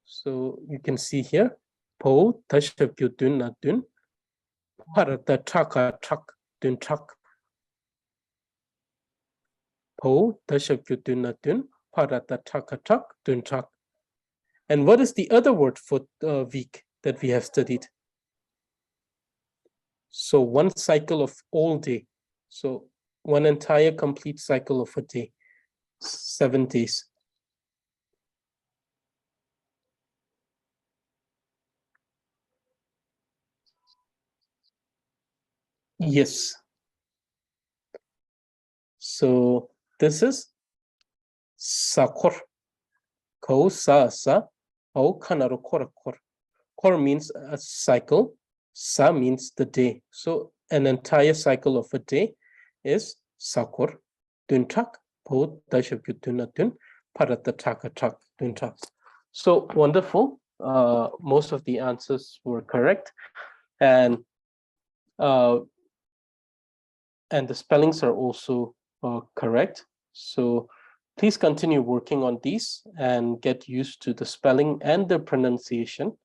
So you can see here. Po. Dun na dun. Parata traka trak. Dun trak. Po. Dun na dun. Parata traka trak. Dun trak. And what is the other word for week that we have studied? So one cycle of all day. So one entire complete cycle of a day, 7 days. Yes. So this is sakor. Ko sa sa. Ho kanaro kor kor. Kor means a cycle. Sa means the day. So an entire cycle of a day is sakor. Duntak. Po dashabyu dunatun. Paratatatak duntak. So wonderful. Most of the answers were correct. And the spellings are also correct. So please continue working on these and get used to the spelling and the pronunciation.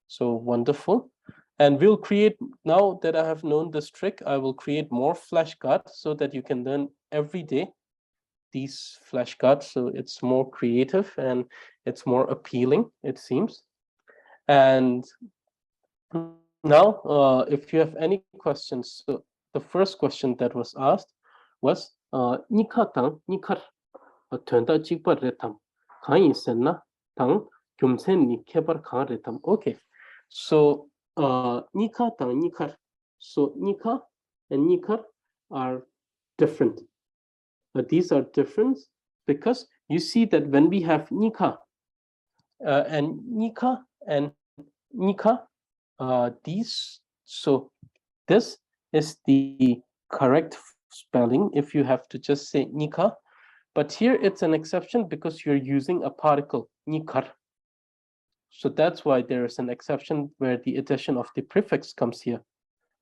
So wonderful. And we'll create, now that I have known this trick, I will create more flashcards so that you can learn every day these flashcards. So it's more creative and it's more appealing, it seems. And now, if you have any questions, so the first question that was asked was Nika tang nikar tönda jikpa retam kain senna tang gyumsen ni kebar kang retam. Okay, so Nika tang nikar. So Nika and nikar are different. But these are different because you see that when we have Nika and Nika, these, so this is the correct spelling if you have to just say Nika, but here it's an exception because you're using a particle, Nikar. So that's why there is an exception where the addition of the prefix comes here.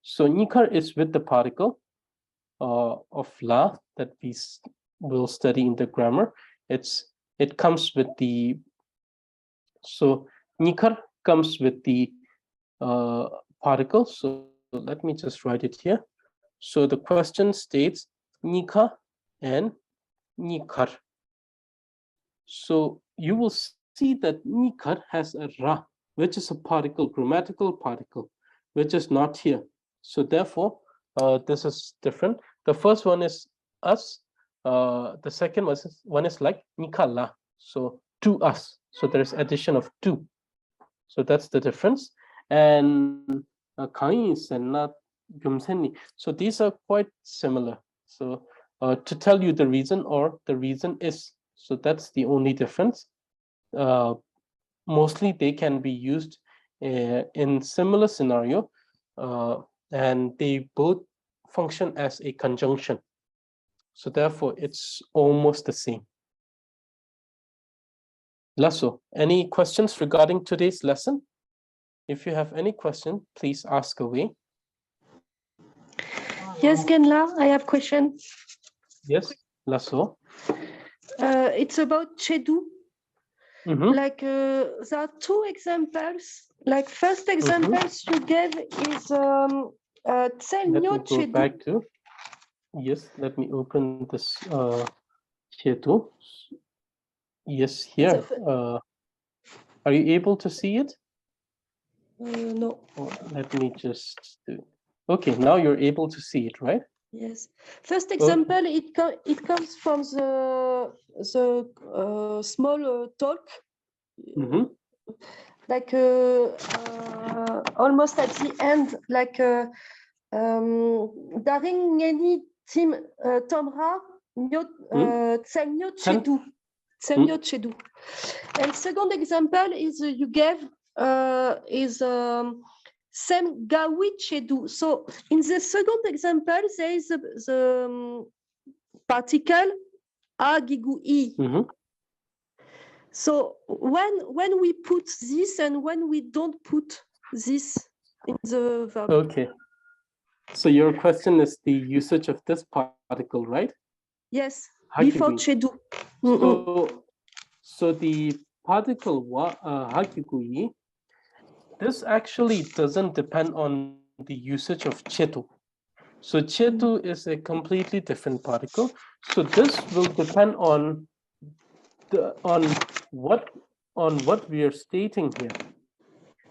So Nikar is with the particle of La that we will study in the grammar. It comes with the, so Nikar comes with the particle. So let me just write it here. So the question states Nika and Nikar. So you will see that Nikar has a Ra, which is a particle, grammatical particle, which is not here. So therefore, this is different. The first one is us. The second one is like Nikala. So to us. So there's addition of to. So that's the difference. And Kain and not Gumseni. So these are quite similar. So to tell you the reason, or the reason is, so that's the only difference. Mostly they can be used in similar scenario, and they both function as a conjunction. So therefore, it's almost the same. Lasso, any questions regarding today's lesson? If you have any question, please ask away. Yes, Genla, I have question. Yes, Lasso. It's about Chedu. Like there are two examples. Like first examples you gave is Let me go back to, yes, let me open this Chedu. Yes, here. Are you able to see it? No. Or let me just do. Okay, now you're able to see it, right? Yes. First example, it comes from the small talk. Like almost at the end, like daring ngeni tim tomra tsemnyo chedu. Tsemnyo chedu. And second example is you gave is sem gawi chedu. So in the second example, there is the particle a gigu i. So when we put this and when we don't put this in the verb. Okay. So your question is the usage of this particle, right? Yes, before chedu. So the particle hakigui, this actually doesn't depend on the usage of chetu. So chetu is a completely different particle. So this will depend on what we are stating here.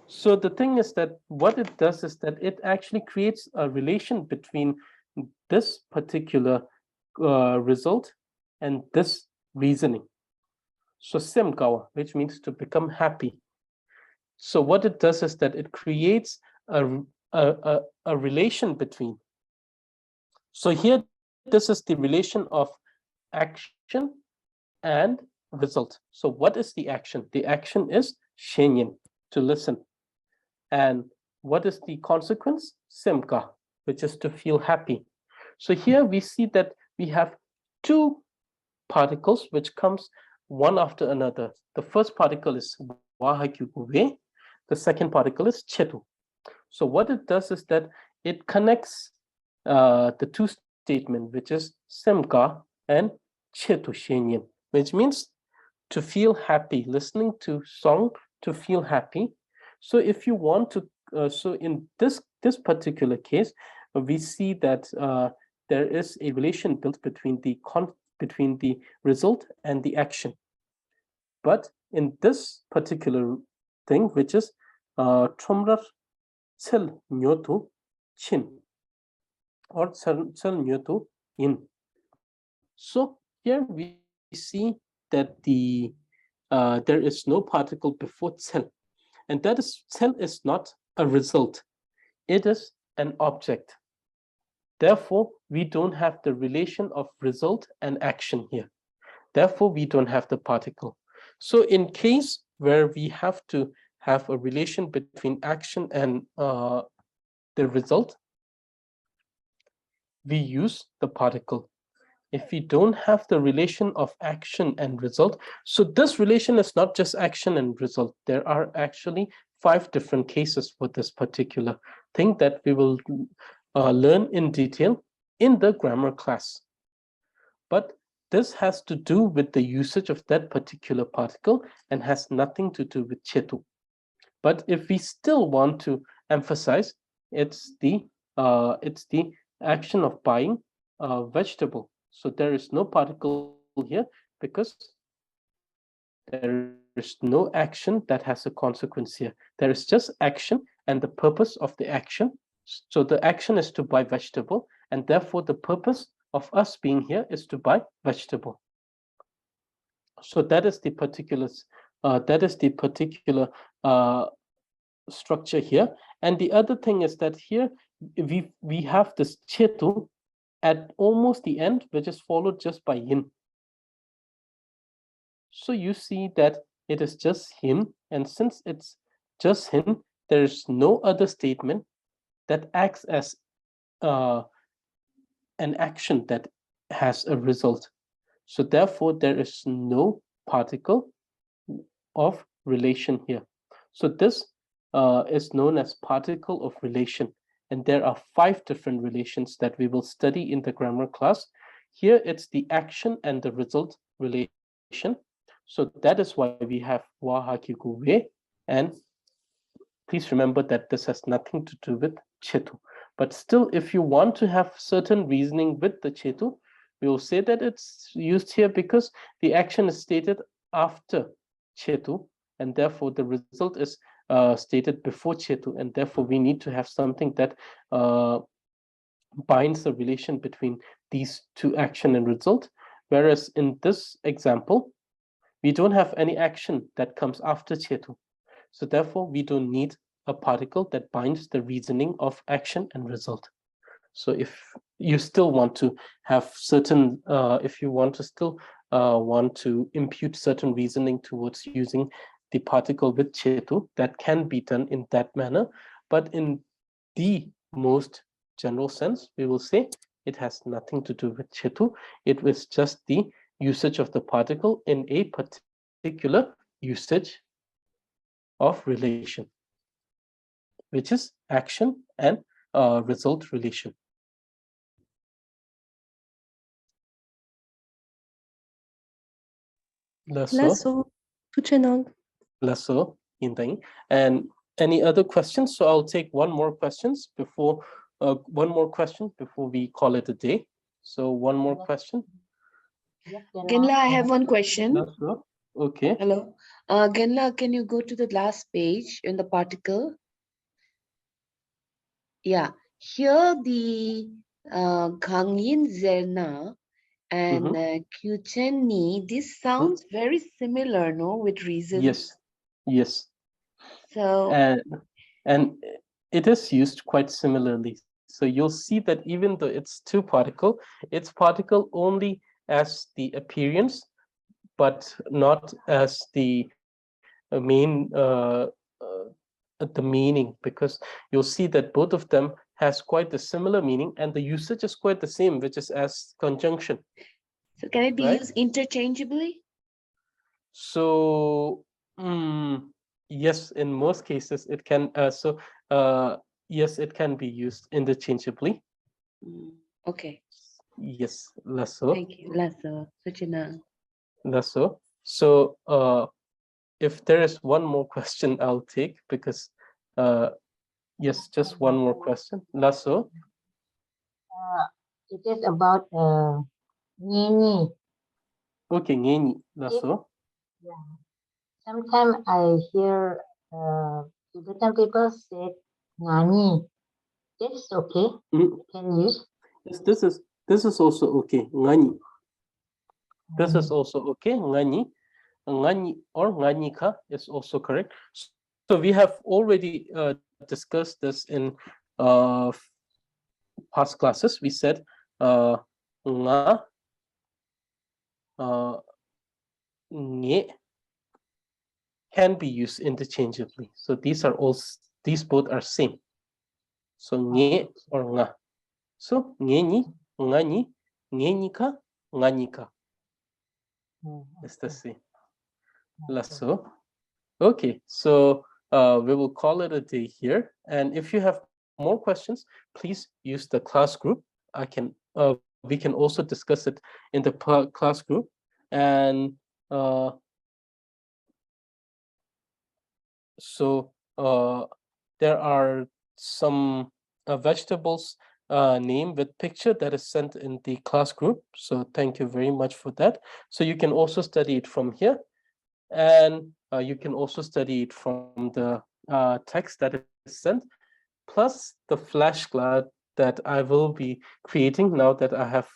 So the thing is that what it does is that it actually creates a relation between this particular result and this reasoning. So semgawa, which means to become happy. So what it does is that it creates a relation between So here, this is the relation of action and result. So what is the action? The action is shenyin, to listen. And what is the consequence? Simka, which is to feel happy. So here we see that we have two particles which comes one after another. The first particle is wahakyukuwe. The second particle is chetu. So what it does is that it connects the two statements, which is semka and chetu shenyin, which means to feel happy, listening to song to feel happy. So if you want to, so in this particular case, we see that there is a relation built between the result and the action. But in this particular thing, which is tromrar cel nyotu chin or cel nyotu in. So here we see that there is no particle before cel, and that is cel is not a result; it is an object. Therefore, we don't have the relation of result and action here. Therefore, we don't have the particle. So in case where we have to have a relation between action and the result, we use the particle. If we don't have the relation of action and result, so this relation is not just action and result. There are actually 5 different cases for this particular thing that we will learn in detail in the grammar class. But this has to do with the usage of that particular particle and has nothing to do with chetu. But if we still want to emphasize, it's the action of buying a vegetable. So there is no particle here because there is no action that has a consequence here. There is just action and the purpose of the action. So the action is to buy vegetable, and therefore the purpose of us being here is to buy vegetable. So that is the particular structure here. And the other thing is that here we have this chetu at almost the end, which is followed just by yin. So you see that it is just him, and since it's just him, there is no other statement that acts as an action that has a result. So therefore, there is no particle of relation here. So this is known as particle of relation. And there are 5 different relations that we will study in the grammar class. Here it's the action and the result relation. So that is why we have wa hakyukuwe. And please remember that this has nothing to do with chetu. But still, if you want to have certain reasoning with the chetu, we will say that it's used here because the action is stated after chetu, and therefore the result is stated before chetu, and therefore we need to have something that binds the relation between these two, action and result. Whereas in this example, we don't have any action that comes after chetu. So therefore, we don't need a particle that binds the reasoning of action and result. So if you still want to have certain, if you want to still want to impute certain reasoning towards using the particle with chetu, that can be done in that manner. But in the most general sense, we will say it has nothing to do with chetu. It was just the usage of the particle in a particular usage of relation, which is action and result relation. Lasso, tuchenang. Lasso, Indang. And any other questions? So I'll take one more question before we call it a day. So one more question. Genla, I have one question. Lasso. Okay. Hello. Genla, can you go to the last page in the particle? Yeah. Here the Gangin Zerna and Kyuchen, this sounds very similar, no, with reason. Yes. Yes. So And it is used quite similarly. So you'll see that even though it's two particle, it's particle only as the appearance, but not as the main the meaning, because you'll see that both of them has quite a similar meaning and the usage is quite the same, which is as conjunction. So can it be Right. used interchangeably? So yes, in most cases it can. Yes, it can be used interchangeably. Okay. Yes, less so. Thank you. Lasa, Suchina. Less so. So if there is one more question, I'll take, because yes, just one more question. Less so. It is about nini. Okay, ngeni. Less so. Yeah. Sometimes I hear Tibetan people say ngani. That's okay. Mm, Can use. Yes, this is also okay. Ngani. This is also okay. Ngani. Ngani or nganika is also correct. So we have already discussed this in past classes. We said nga, nge can be used interchangeably. So these both are same. So nge or nga. So ngeni, ngani, ngenika, nganika is the same. So okay, so we will call it a day here. And if you have more questions, please use the class group. We can also discuss it in the class group. And so there are some vegetables name with picture that is sent in the class group. So thank you very much for that. So you can also study it from here. And you can also study it from the text that is sent, plus the flashcard that I will be creating now that I have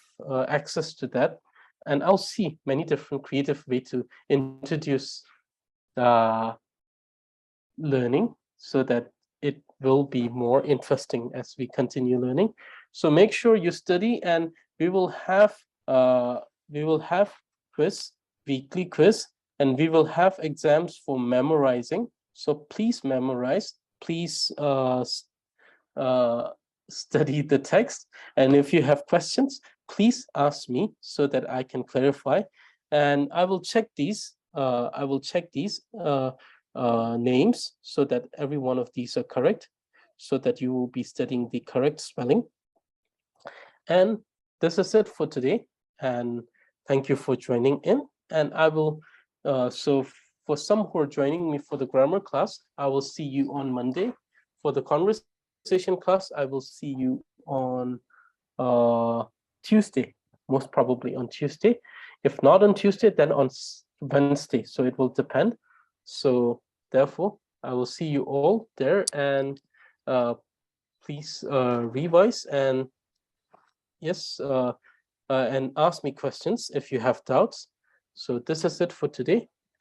access to that. And I'll see many different creative ways to introduce learning so that it will be more interesting as we continue learning. So make sure you study, and we will have quiz, weekly quiz, and we will have exams for memorizing. So please memorize, please study the text, and if you have questions, please ask me so that I can clarify. And I will check these. Names so that every one of these are correct, so that you will be studying the correct spelling. And this is it for today. And thank you for joining in. And I will, so for some who are joining me for the grammar class, I will see you on Monday. For the conversation class, I will see you on Tuesday, most probably on Tuesday. If not on Tuesday, then on Wednesday. So it will depend. So therefore, I will see you all there, and please revise and yes, and ask me questions if you have doubts. So this is it for today.